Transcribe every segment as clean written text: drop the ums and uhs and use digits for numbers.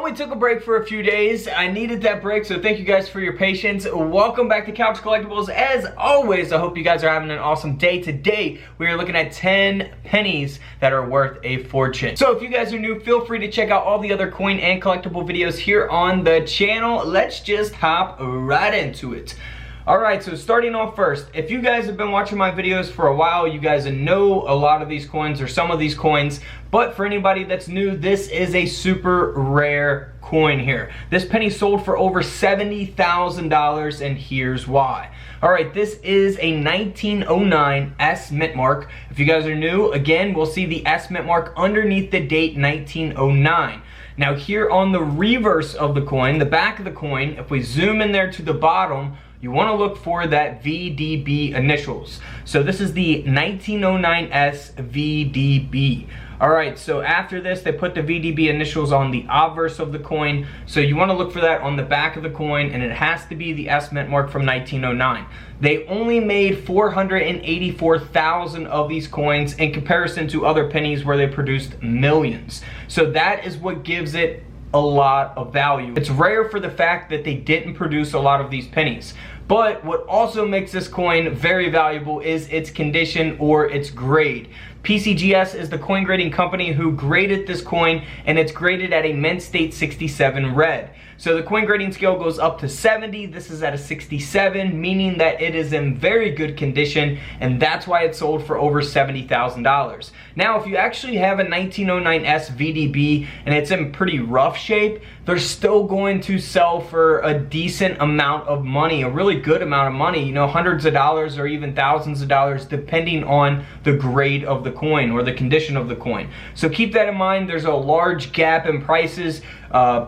Well, we took a break for a few days. I needed that break, so thank you guys for your patience. Welcome back to Couch Collectibles. As always, I hope you guys are having an awesome day. Today, we are looking at 10 pennies that are worth a fortune. So if you guys are new, feel free to check out all the other coin and collectible videos here on the channel. Let's just hop right into it. Alright, so starting off first, if you guys have been watching my videos for a while, you guys know a lot of these coins or some of these coins, but for anybody that's new, this is a super rare coin here. This penny sold for over $70,000, and here's why. Alright, this is a 1909 S mint mark. If you guys are new, again, we'll see the S mint mark underneath the date 1909. Now here on the reverse of the coin, the back of the coin, if we zoom in there to the bottom, you want to look for that VDB initials. So this is the 1909S VDB. Alright, so after this, they put the VDB initials on the obverse of the coin. So you want to look for that on the back of the coin, and it has to be the S mint mark from 1909. They only made 484,000 of these coins in comparison to other pennies where they produced millions. So that is what gives it a lot of value. It's rare for the fact that they didn't produce a lot of these pennies. But what also makes this coin very valuable is its condition or its grade. PCGS is the coin grading company who graded this coin, and it's graded at a mint state 67 red. So the coin grading scale goes up to 70. This is at a 67, meaning that it is in very good condition, and that's why it sold for over $70,000. Now, if you actually have a 1909S VDB and it's in pretty rough shape, they're still going to sell for a decent amount of money, a really good amount of money, you know, hundreds of dollars or even thousands of dollars, depending on the grade of the coin or the condition of the coin. So keep that in mind. There's a large gap in prices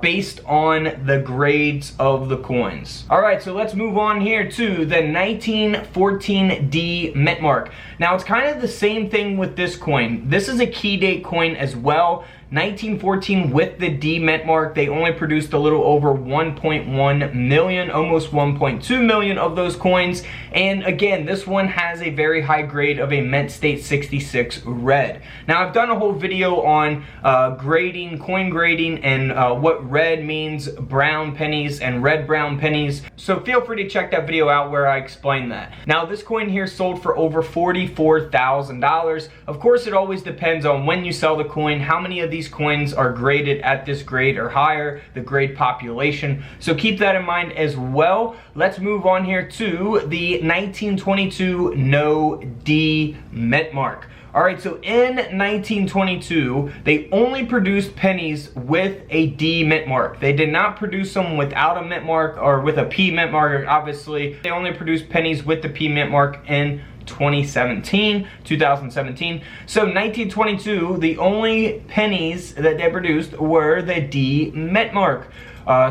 based on the grades of the coins. Alright, so let's move on here to the 1914D mint mark. Now it's kind of the same thing with this coin. This is a key date coin as well. 1914 with the D mint mark. They only produced a little over 1.1 million, almost 1.2 million of those coins. And again, this one has a very high grade of a mint state 66 red. Now I've done a whole video on grading, coin grading, and what red means, brown pennies and red brown pennies. So feel free to check that video out where I explain that. Now this coin here sold for over $44,000. Of course, it always depends on when you sell the coin, how many of these coins are graded at this grade or higher, the grade population. So keep that in mind as well. Let's move on here to the 1922 No D mint mark. Alright, so in 1922, they only produced pennies with a D mint mark. They did not produce them without a mint mark or with a P mint mark, obviously. They only produced pennies with the P mint mark in 2017. So 1922, the only pennies that they produced were the D mint mark.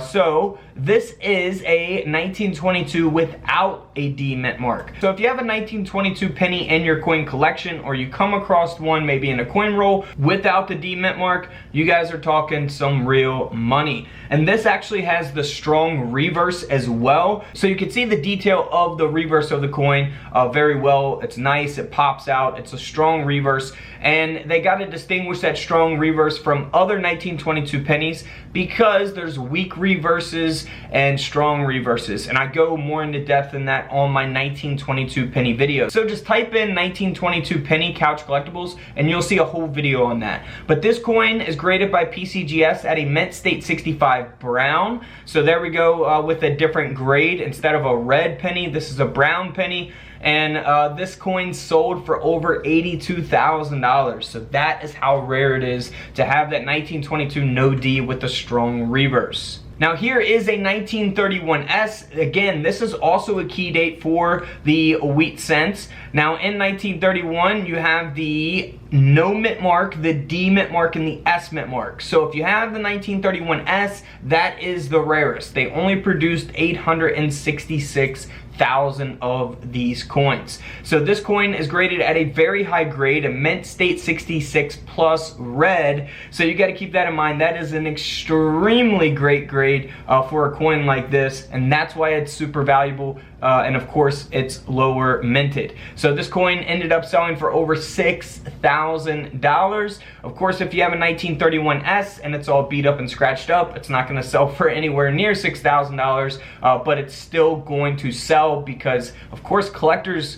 So this is a 1922 without a D mint mark. So if you have a 1922 penny in your coin collection, or you come across one maybe in a coin roll without the D mint mark, you guys are talking some real money. And this actually has the strong reverse as well. So you can see the detail of the reverse of the coin very well. It's nice, it pops out, it's a strong reverse. And they got to distinguish that strong reverse from other 1922 pennies because there's weak reverses and strong reverses, and I go more into depth in that on my 1922 penny video. So just type in 1922 penny couch collectibles and you'll see a whole video on that. But this coin is graded by PCGS at a mint state 65 brown. So there we go with a different grade. Instead of a red penny, this is a brown penny. And this coin sold for over $82,000. So that is how rare it is to have that 1922 No D with a strong reverse. Now here is a 1931S. Again, this is also a key date for the wheat cents. Now in 1931, you have the No mint mark, the D mint mark, and the S mint mark. So if you have the 1931S, that is the rarest. They only produced 866,000 of these coins. So this coin is graded at a very high grade, a mint state 66 plus red. So you got to keep that in mind. That is an extremely great grade for a coin like this, and that's why it's super valuable. and of course it's lower minted. So this coin ended up selling for over $6,000. Of course, if you have a 1931S and it's all beat up and scratched up, it's not going to sell for anywhere near $6,000, but it's still going to sell because, of course,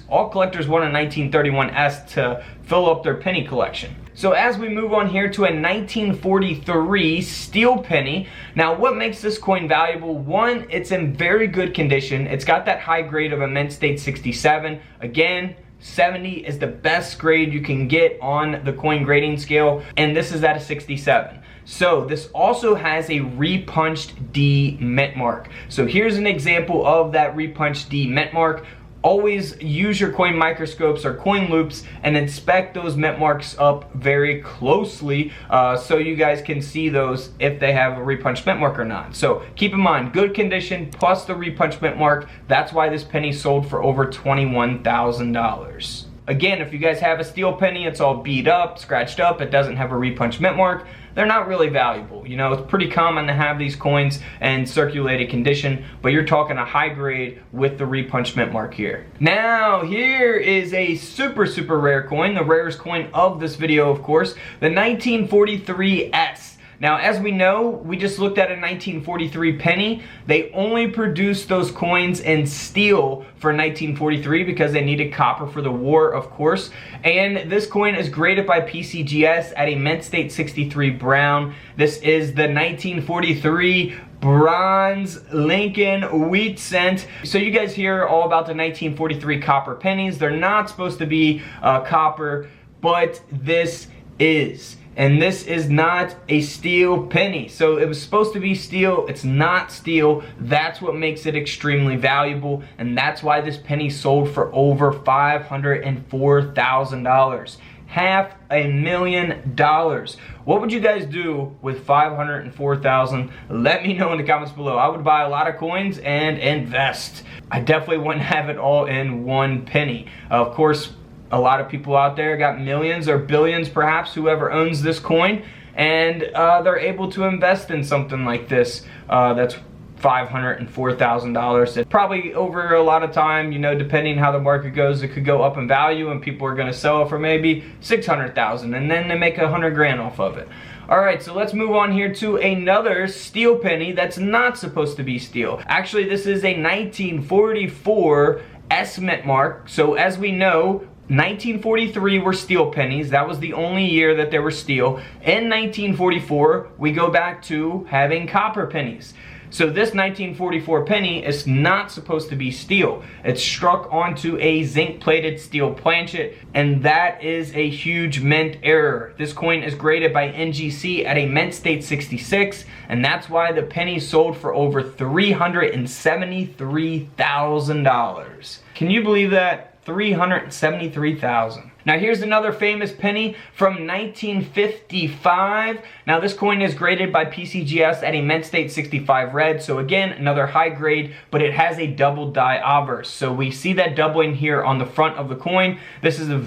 all collectors want a 1931S to fill up their penny collection. So as we move on here to a 1943 steel penny. Now, what makes this coin valuable? One, it's in very good condition. It's got that high grade of a mint state 67. Again, 70 is the best grade you can get on the coin grading scale, and this is at a 67. So this also has a repunched D mint mark. So here's an example of that repunched D mint mark. Always use your coin microscopes or coin loops and inspect those mint marks up very closely so you guys can see those if they have a repunched mint mark or not. So keep in mind, good condition plus the repunched mint mark. That's why this penny sold for over $21,000. Again, if you guys have a steel penny, it's all beat up, scratched up, it doesn't have a repunched mint mark, they're not really valuable. You know, it's pretty common to have these coins in circulated condition, but you're talking a high grade with the repunched mint mark here. Now, here is a super rare coin, the rarest coin of this video, of course, the 1943S. Now, as we know, we just looked at a 1943 penny. They only produced those coins in steel for 1943 because they needed copper for the war, of course. And this coin is graded by PCGS at a mint state 63 brown. This is the 1943 bronze Lincoln wheat cent. So you guys hear all about the 1943 copper pennies. They're not supposed to be copper, but this is. And this is not a steel penny. So it was supposed to be steel, it's not steel. That's what makes it extremely valuable, and that's why this penny sold for over $504,000. $500,000. What would you guys do with $504,000? Let me know in the comments below. I would buy a lot of coins and invest. I definitely wouldn't have it all in one penny. Of course, a lot of people out there got millions or billions, perhaps, whoever owns this coin, and they're able to invest in something like this that's $504,000. It's probably over a lot of time, you know, depending how the market goes, it could go up in value and people are going to sell it for maybe $600,000, and then they make $100,000 off of it. Alright, so let's move on here to another steel penny that's not supposed to be steel. Actually, this is a 1944 S mint mark. So as we know, 1943 were steel pennies. That was the only year that they were steel. In 1944, we go back to having copper pennies. So this 1944 penny is not supposed to be steel. It's struck onto a zinc-plated steel planchet, and that is a huge mint error. This coin is graded by NGC at a mint state 66, and that's why the penny sold for over $373,000. Can you believe that? $373,000. Now here's another famous penny from 1955. Now this coin is graded by PCGS at a mint state 65 red. So again, another high grade, but it has a double die obverse. So we see that doubling here on the front of the coin. This is a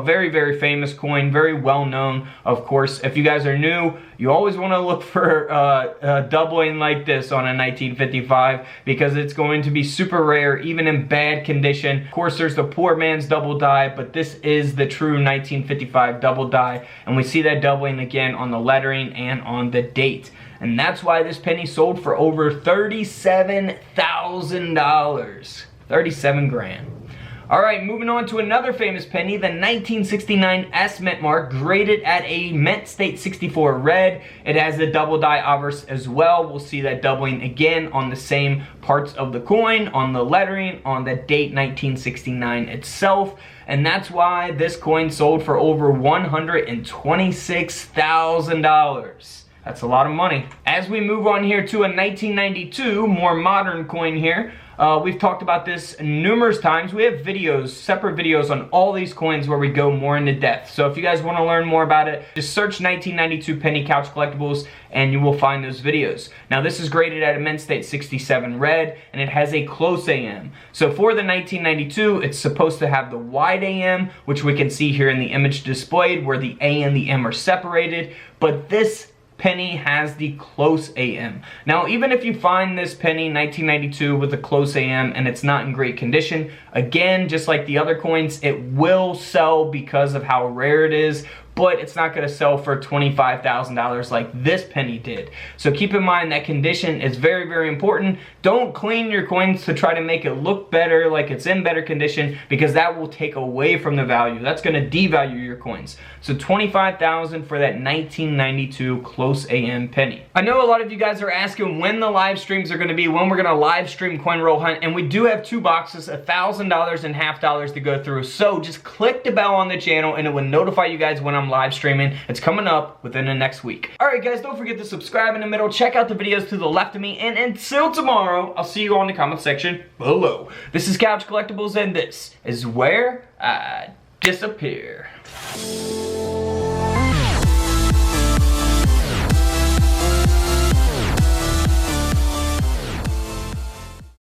very famous coin, very well known. Of course, if you guys are new, you always want to look for doubling like this on a 1955 because it's going to be super rare, even in bad condition. Of course, there's the poor man's double die, but this is the true 1955 double die, and we see that doubling again on the lettering and on the date. And that's why this penny sold for over $37,000. 37 grand. Alright, moving on to another famous penny, the 1969 S mint mark, graded at a mint state 64 red. It has the double die obverse as well. We'll see that doubling again on the same parts of the coin, on the lettering, on the date 1969 itself. And that's why this coin sold for over $126,000. That's a lot of money. As we move on here to a 1992, more modern coin here. We've talked about this numerous times. We have videos, separate videos on all these coins where we go more into depth. So if you guys want to learn more about it, just search 1992 Penny Couch Collectibles and you will find those videos. Now this is graded at a mint state 67 red, and it has a close AM. So for the 1992, it's supposed to have the wide AM, which we can see here in the image displayed where the A and the M are separated. But this penny has the close AM. Now, even if you find this penny 1992 with a close AM and it's not in great condition, again, just like the other coins, it will sell because of how rare it is, but it's not going to sell for $25,000 like this penny did. So keep in mind that condition is very, very important. Don't clean your coins to try to make it look better, like it's in better condition, because that will take away from the value. That's going to devalue your coins. So $25,000 for that 1992 close AM penny. I know a lot of you guys are asking when the live streams are going to be, when we're going to live stream Coin Roll Hunt, and we do have two boxes, $1,000 and $50 to go through. So just click the bell on the channel and it will notify you guys when I'm live streaming. It's coming up within the next week. Alright guys, don't forget to subscribe in the middle, check out the videos to the left of me, and until tomorrow, I'll see you all in the comment section below. This is Couch Collectibles, and this is where I disappear.